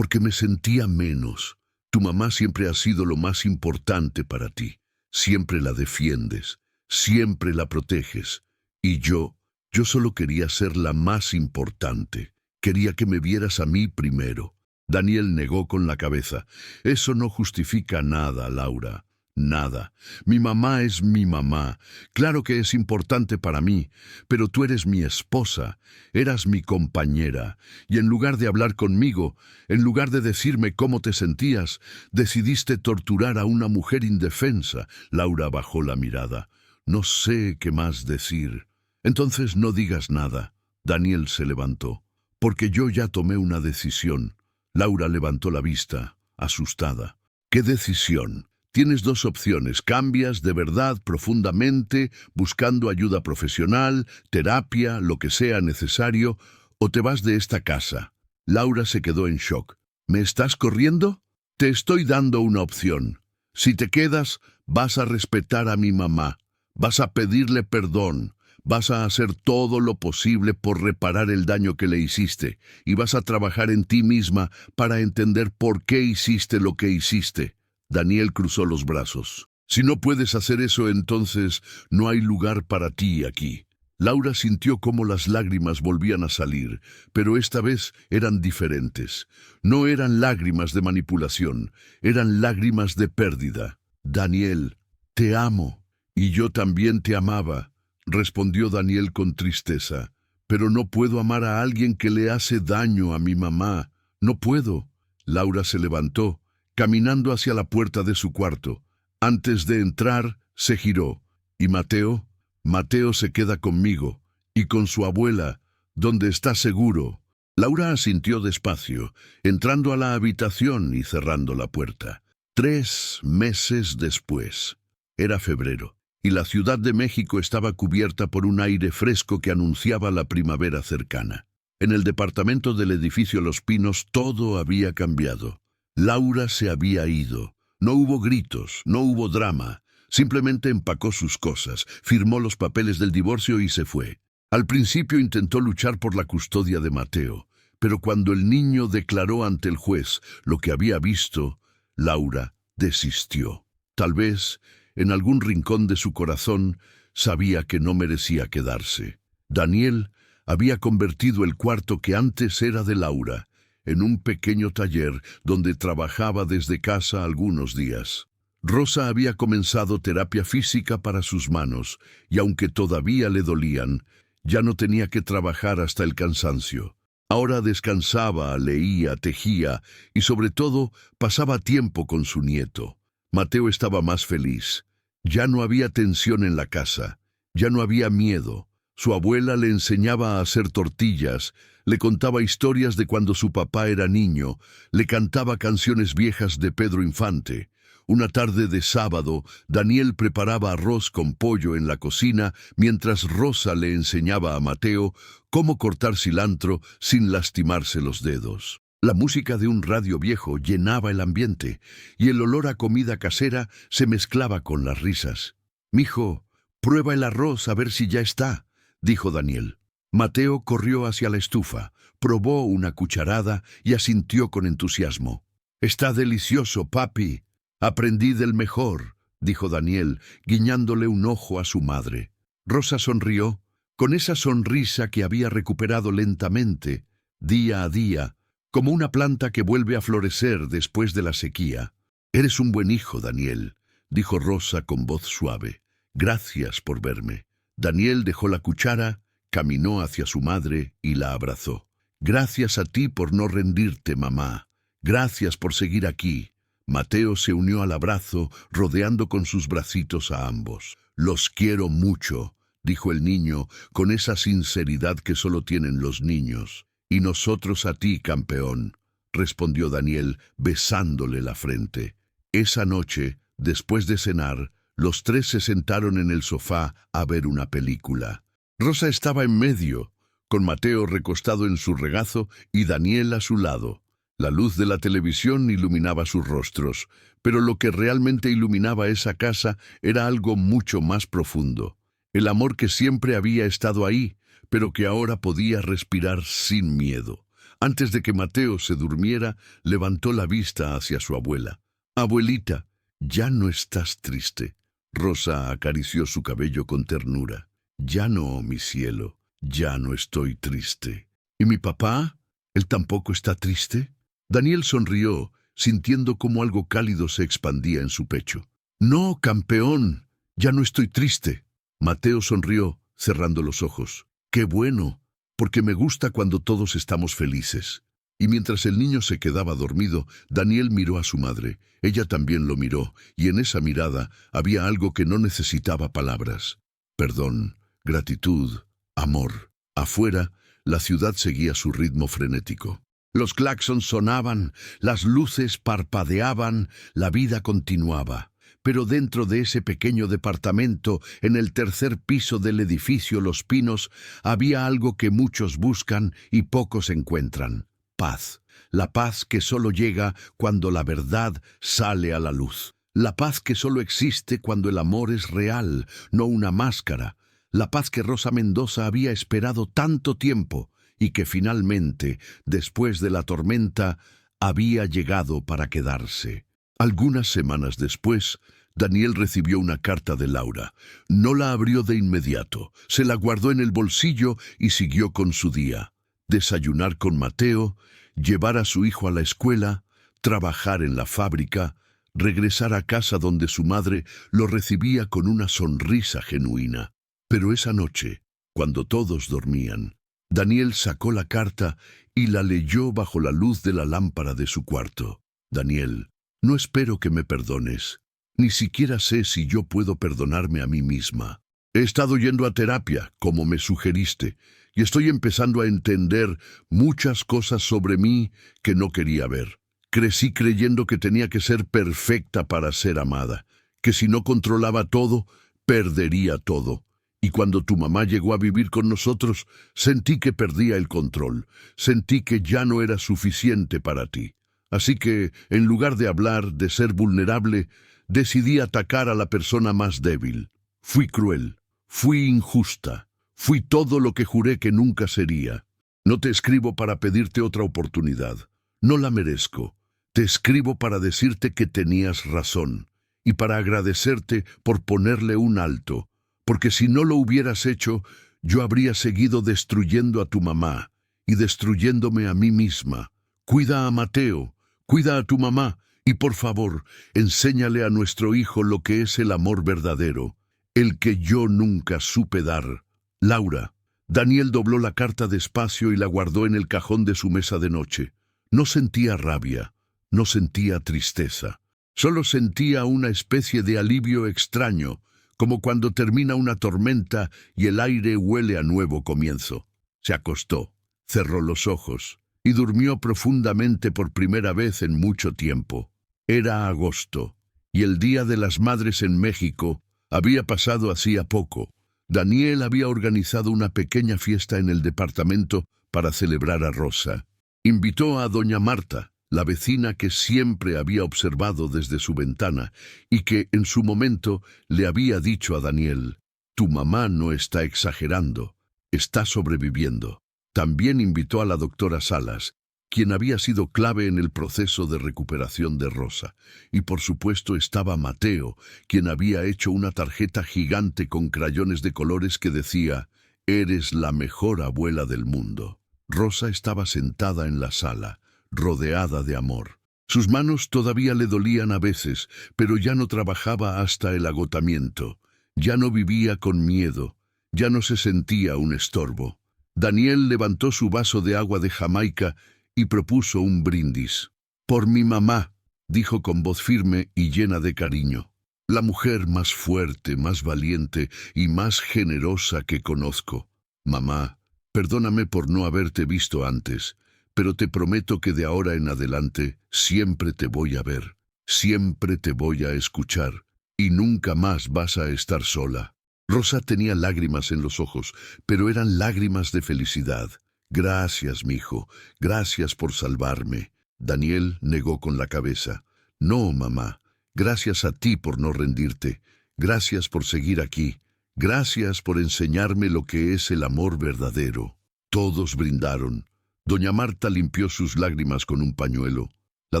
me sentía menos. Tu mamá siempre ha sido lo más importante para ti. Siempre la defiendes, siempre la proteges. Y yo solo quería ser la más importante. Quería que me vieras a mí primero». Daniel negó con la cabeza. «Eso no justifica nada, Laura. Nada. Mi mamá es mi mamá. Claro que es importante para mí, pero tú eres mi esposa, eras mi compañera, y en lugar de hablar conmigo, en lugar de decirme cómo te sentías, decidiste torturar a una mujer indefensa». Laura bajó la mirada. «No sé qué más decir». «Entonces no digas nada». Daniel se levantó. «Porque yo ya tomé una decisión». Laura levantó la vista, asustada. «¿Qué decisión?» Tienes dos opciones: cambias de verdad profundamente, buscando ayuda profesional, terapia, lo que sea necesario, o te vas de esta casa. Laura se quedó en shock. ¿Me estás corriendo? Te estoy dando una opción. Si te quedas, vas a respetar a mi mamá, vas a pedirle perdón, vas a hacer todo lo posible por reparar el daño que le hiciste, y vas a trabajar en ti misma para entender por qué hiciste lo que hiciste. Daniel cruzó los brazos. «Si no puedes hacer eso, entonces no hay lugar para ti aquí». Laura sintió cómo las lágrimas volvían a salir, pero esta vez eran diferentes. No eran lágrimas de manipulación, eran lágrimas de pérdida. «Daniel, te amo». «Y yo también te amaba», respondió Daniel con tristeza. «Pero no puedo amar a alguien que le hace daño a mi mamá. No puedo». Laura se levantó, caminando hacia la puerta de su cuarto. Antes de entrar, se giró. «¿Y Mateo?» «Mateo se queda conmigo, y con su abuela, donde está seguro». Laura asintió despacio, entrando a la habitación y cerrando la puerta. 3 meses después. Era febrero, y la Ciudad de México estaba cubierta por un aire fresco que anunciaba la primavera cercana. En el departamento del edificio Los Pinos todo había cambiado. Laura se había ido. No hubo gritos, no hubo drama. Simplemente empacó sus cosas, firmó los papeles del divorcio y se fue. Al principio intentó luchar por la custodia de Mateo, pero cuando el niño declaró ante el juez lo que había visto, Laura desistió. Tal vez, en algún rincón de su corazón, sabía que no merecía quedarse. Daniel había convertido el cuarto que antes era de Laura en un pequeño taller donde trabajaba desde casa algunos días. Rosa había comenzado terapia física para sus manos, y aunque todavía le dolían, ya no tenía que trabajar hasta el cansancio. Ahora descansaba, leía, tejía y sobre todo pasaba tiempo con su nieto. Mateo estaba más feliz. Ya no había tensión en la casa, ya no había miedo. Su abuela le enseñaba a hacer tortillas, le contaba historias de cuando su papá era niño, le cantaba canciones viejas de Pedro Infante. Una tarde de sábado, Daniel preparaba arroz con pollo en la cocina mientras Rosa le enseñaba a Mateo cómo cortar cilantro sin lastimarse los dedos. La música de un radio viejo llenaba el ambiente y el olor a comida casera se mezclaba con las risas. «Mijo, prueba el arroz a ver si ya está», dijo Daniel. Mateo corrió hacia la estufa, probó una cucharada y asintió con entusiasmo. «Está delicioso, papi. Aprendí del mejor», dijo Daniel, guiñándole un ojo a su madre. Rosa sonrió, con esa sonrisa que había recuperado lentamente, día a día, como una planta que vuelve a florecer después de la sequía. «Eres un buen hijo, Daniel», dijo Rosa con voz suave. «Gracias por verme». Daniel dejó la cuchara, caminó hacia su madre y la abrazó. «Gracias a ti por no rendirte, mamá. Gracias por seguir aquí». Mateo se unió al abrazo, rodeando con sus bracitos a ambos. «Los quiero mucho», dijo el niño, con esa sinceridad que solo tienen los niños. «Y nosotros a ti, campeón», respondió Daniel, besándole la frente. Esa noche, después de cenar, los tres se sentaron en el sofá a ver una película. Rosa estaba en medio, con Mateo recostado en su regazo y Daniel a su lado. La luz de la televisión iluminaba sus rostros, pero lo que realmente iluminaba esa casa era algo mucho más profundo. El amor que siempre había estado ahí, pero que ahora podía respirar sin miedo. Antes de que Mateo se durmiera, levantó la vista hacia su abuela. «Abuelita, ya no estás triste». Rosa acarició su cabello con ternura. «Ya no, mi cielo, ya no estoy triste». «¿Y mi papá? ¿Él tampoco está triste?» Daniel sonrió, sintiendo cómo algo cálido se expandía en su pecho. «No, campeón, ya no estoy triste». Mateo sonrió, cerrando los ojos. «Qué bueno, porque me gusta cuando todos estamos felices». Y mientras el niño se quedaba dormido, Daniel miró a su madre. Ella también lo miró, y en esa mirada había algo que no necesitaba palabras. Perdón, gratitud, amor. Afuera, la ciudad seguía su ritmo frenético. Los claxons sonaban, las luces parpadeaban, la vida continuaba. Pero dentro de ese pequeño departamento, en el tercer piso del edificio Los Pinos, había algo que muchos buscan y pocos encuentran. Paz. La paz que solo llega cuando la verdad sale a la luz. La paz que solo existe cuando el amor es real, no una máscara. La paz que Rosa Mendoza había esperado tanto tiempo y que finalmente, después de la tormenta, había llegado para quedarse. Algunas semanas después, Daniel recibió una carta de Laura. No la abrió de inmediato, se la guardó en el bolsillo y siguió con su día. Desayunar con Mateo, llevar a su hijo a la escuela, trabajar en la fábrica, regresar a casa donde su madre lo recibía con una sonrisa genuina. Pero esa noche, cuando todos dormían, Daniel sacó la carta y la leyó bajo la luz de la lámpara de su cuarto. «Daniel, no espero que me perdones. Ni siquiera sé si yo puedo perdonarme a mí misma. He estado yendo a terapia, como me sugeriste, y estoy empezando a entender muchas cosas sobre mí que no quería ver. Crecí creyendo que tenía que ser perfecta para ser amada, que si no controlaba todo, perdería todo. Y cuando tu mamá llegó a vivir con nosotros, sentí que perdía el control, sentí que ya no era suficiente para ti. Así que, en lugar de hablar, de ser vulnerable, decidí atacar a la persona más débil. Fui cruel, fui injusta, fui todo lo que juré que nunca sería. No te escribo para pedirte otra oportunidad, no la merezco. Te escribo para decirte que tenías razón y para agradecerte por ponerle un alto, porque si no lo hubieras hecho, yo habría seguido destruyendo a tu mamá y destruyéndome a mí misma. cuida a Mateo, cuida a tu mamá, y por favor, enséñale a nuestro hijo lo que es el amor verdadero, el que yo nunca supe dar. Laura. Daniel dobló la carta despacio y la guardó en el cajón de su mesa de noche. No sentía rabia, no sentía tristeza. Solo sentía una especie de alivio extraño, como cuando termina una tormenta y el aire huele a nuevo comienzo. Se acostó, cerró los ojos y durmió profundamente por primera vez en mucho tiempo. Era agosto, y el Día de las Madres en México había pasado hacía poco. Daniel había organizado una pequeña fiesta en el departamento para celebrar a Rosa. Invitó a doña Marta, la vecina que siempre había observado desde su ventana y que en su momento le había dicho a Daniel: «Tu mamá no está exagerando, está sobreviviendo». También invitó a la doctora Salas, quien había sido clave en el proceso de recuperación de Rosa. Y por supuesto estaba Mateo, quien había hecho una tarjeta gigante con crayones de colores que decía: «Eres la mejor abuela del mundo». Rosa estaba sentada en la sala, rodeada de amor. Sus manos todavía le dolían a veces, pero ya no trabajaba hasta el agotamiento. Ya no vivía con miedo, ya no se sentía un estorbo. Daniel levantó su vaso de agua de Jamaica y propuso un brindis. «Por mi mamá», dijo con voz firme y llena de cariño. «La mujer más fuerte, más valiente y más generosa que conozco. Mamá, perdóname por no haberte visto antes, pero te prometo que de ahora en adelante siempre te voy a ver, siempre te voy a escuchar, y nunca más vas a estar sola». Rosa tenía lágrimas en los ojos, pero eran lágrimas de felicidad. «Gracias, mijo, gracias por salvarme». Daniel negó con la cabeza. «No, mamá, gracias a ti por no rendirte, gracias por seguir aquí, gracias por enseñarme lo que es el amor verdadero». Todos brindaron. Doña Marta limpió sus lágrimas con un pañuelo. La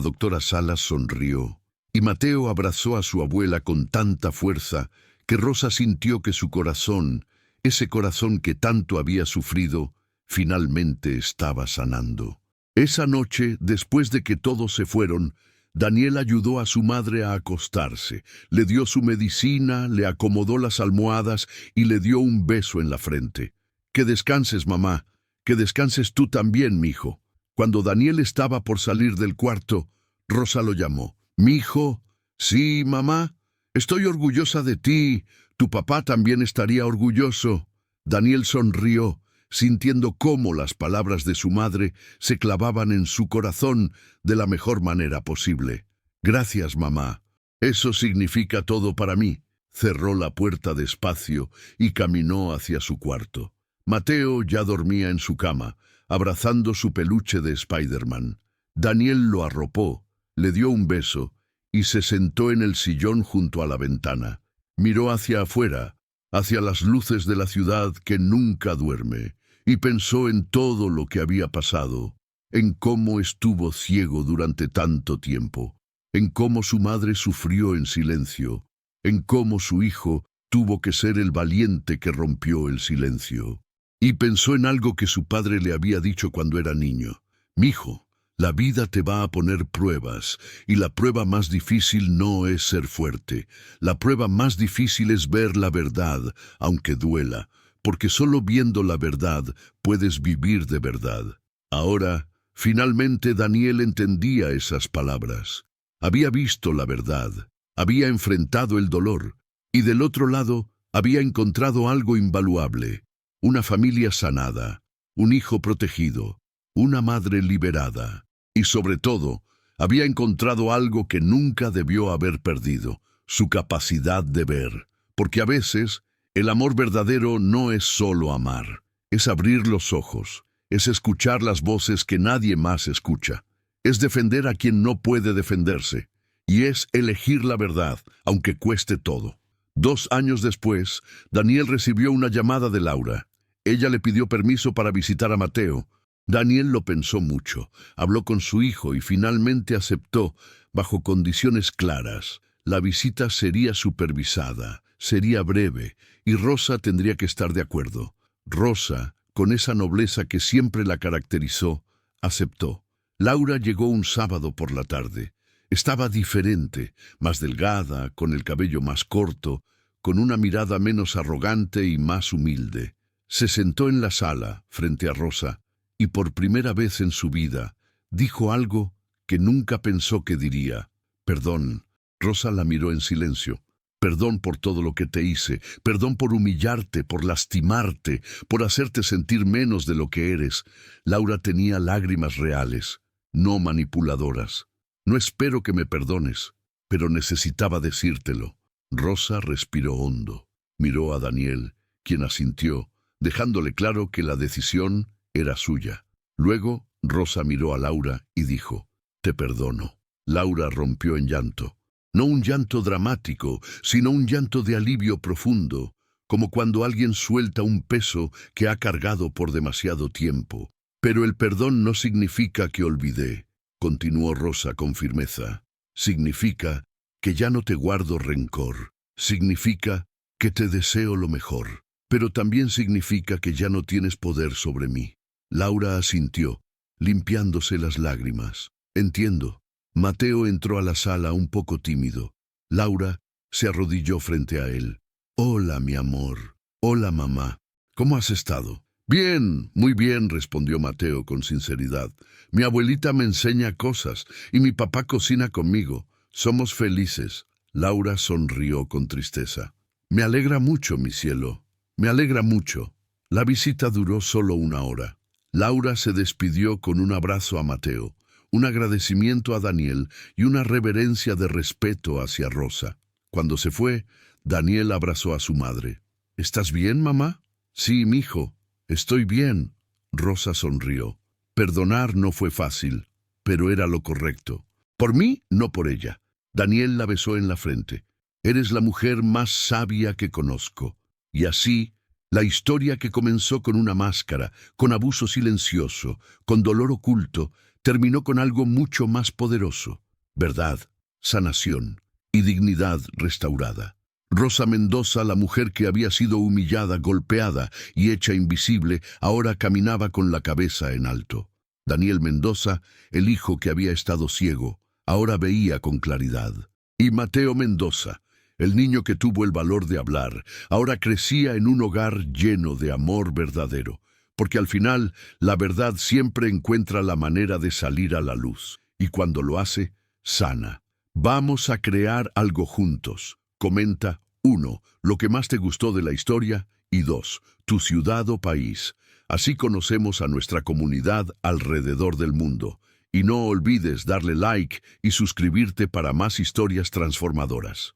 doctora Salas sonrió. Y Mateo abrazó a su abuela con tanta fuerza que Rosa sintió que su corazón, ese corazón que tanto había sufrido, finalmente estaba sanando. Esa noche, después de que todos se fueron, Daniel ayudó a su madre a acostarse, le dio su medicina, le acomodó las almohadas y le dio un beso en la frente. «Que descanses, mamá, que descanses tú también, mijo». Cuando Daniel estaba por salir del cuarto, Rosa lo llamó. «Mijo». «Sí, mamá. Estoy orgullosa de ti. Tu papá también estaría orgulloso». Daniel sonrió, sintiendo cómo las palabras de su madre se clavaban en su corazón de la mejor manera posible. «Gracias, mamá. Eso significa todo para mí». Cerró la puerta despacio y caminó hacia su cuarto. Mateo ya dormía en su cama, abrazando su peluche de Spider-Man. Daniel lo arropó, le dio un beso y se sentó en el sillón junto a la ventana. Miró hacia afuera, hacia las luces de la ciudad que nunca duerme, y pensó en todo lo que había pasado, en cómo estuvo ciego durante tanto tiempo, en cómo su madre sufrió en silencio, en cómo su hijo tuvo que ser el valiente que rompió el silencio. Y pensó en algo que su padre le había dicho cuando era niño. «Mijo, la vida te va a poner pruebas, y la prueba más difícil no es ser fuerte. La prueba más difícil es ver la verdad, aunque duela, porque solo viendo la verdad puedes vivir de verdad». Ahora, finalmente Daniel entendía esas palabras. Había visto la verdad, había enfrentado el dolor, y del otro lado había encontrado algo invaluable: una familia sanada, un hijo protegido, una madre liberada, y sobre todo, había encontrado algo que nunca debió haber perdido: su capacidad de ver. Porque a veces, el amor verdadero no es solo amar, es abrir los ojos, es escuchar las voces que nadie más escucha, es defender a quien no puede defenderse, y es elegir la verdad, aunque cueste todo. 2 años después, Daniel recibió una llamada de Laura. Ella le pidió permiso para visitar a Mateo. Daniel lo pensó mucho, habló con su hijo y finalmente aceptó, bajo condiciones claras. La visita sería supervisada, sería breve, y Rosa tendría que estar de acuerdo. Rosa, con esa nobleza que siempre la caracterizó, aceptó. Laura llegó un sábado por la tarde. Estaba diferente, más delgada, con el cabello más corto, con una mirada menos arrogante y más humilde. Se sentó en la sala, frente a Rosa, y por primera vez en su vida, dijo algo que nunca pensó que diría. Perdón. Rosa la miró en silencio. Perdón por todo lo que te hice, perdón por humillarte, por lastimarte, por hacerte sentir menos de lo que eres. Laura tenía lágrimas reales, no manipuladoras. No espero que me perdones, pero necesitaba decírtelo. Rosa respiró hondo. Miró a Daniel, quien asintió, dejándole claro que la decisión era suya. Luego, Rosa miró a Laura y dijo, «Te perdono». Laura rompió en llanto. No un llanto dramático, sino un llanto de alivio profundo, como cuando alguien suelta un peso que ha cargado por demasiado tiempo. Pero el perdón no significa que olvidé, continuó Rosa con firmeza. Significa que ya no te guardo rencor. Significa que te deseo lo mejor. Pero también significa que ya no tienes poder sobre mí. Laura asintió, limpiándose las lágrimas. Entiendo. Mateo entró a la sala un poco tímido. Laura se arrodilló frente a él. «Hola, mi amor. Hola, mamá. ¿Cómo has estado?» «Bien, muy bien», respondió Mateo con sinceridad. «Mi abuelita me enseña cosas y mi papá cocina conmigo. Somos felices». Laura sonrió con tristeza. «Me alegra mucho, mi cielo. Me alegra mucho». La visita duró solo 1 hora. Laura se despidió con un abrazo a Mateo, un agradecimiento a Daniel y una reverencia de respeto hacia Rosa. Cuando se fue, Daniel abrazó a su madre. «¿Estás bien, mamá?» «Sí, mijo, estoy bien». Rosa sonrió. Perdonar no fue fácil, pero era lo correcto. Por mí, no por ella. Daniel la besó en la frente. «Eres la mujer más sabia que conozco». Y así, la historia que comenzó con una máscara, con abuso silencioso, con dolor oculto, terminó con algo mucho más poderoso: verdad, sanación y dignidad restaurada. Rosa Mendoza, la mujer que había sido humillada, golpeada y hecha invisible, ahora caminaba con la cabeza en alto. Daniel Mendoza, el hijo que había estado ciego, ahora veía con claridad. Y Mateo Mendoza, el niño que tuvo el valor de hablar, ahora crecía en un hogar lleno de amor verdadero. Porque al final, la verdad siempre encuentra la manera de salir a la luz. Y cuando lo hace, sana. Vamos a crear algo juntos. Comenta 1. Lo que más te gustó de la historia y 2. Tu ciudad o país. Así conocemos a nuestra comunidad alrededor del mundo. Y no olvides darle like y suscribirte para más historias transformadoras.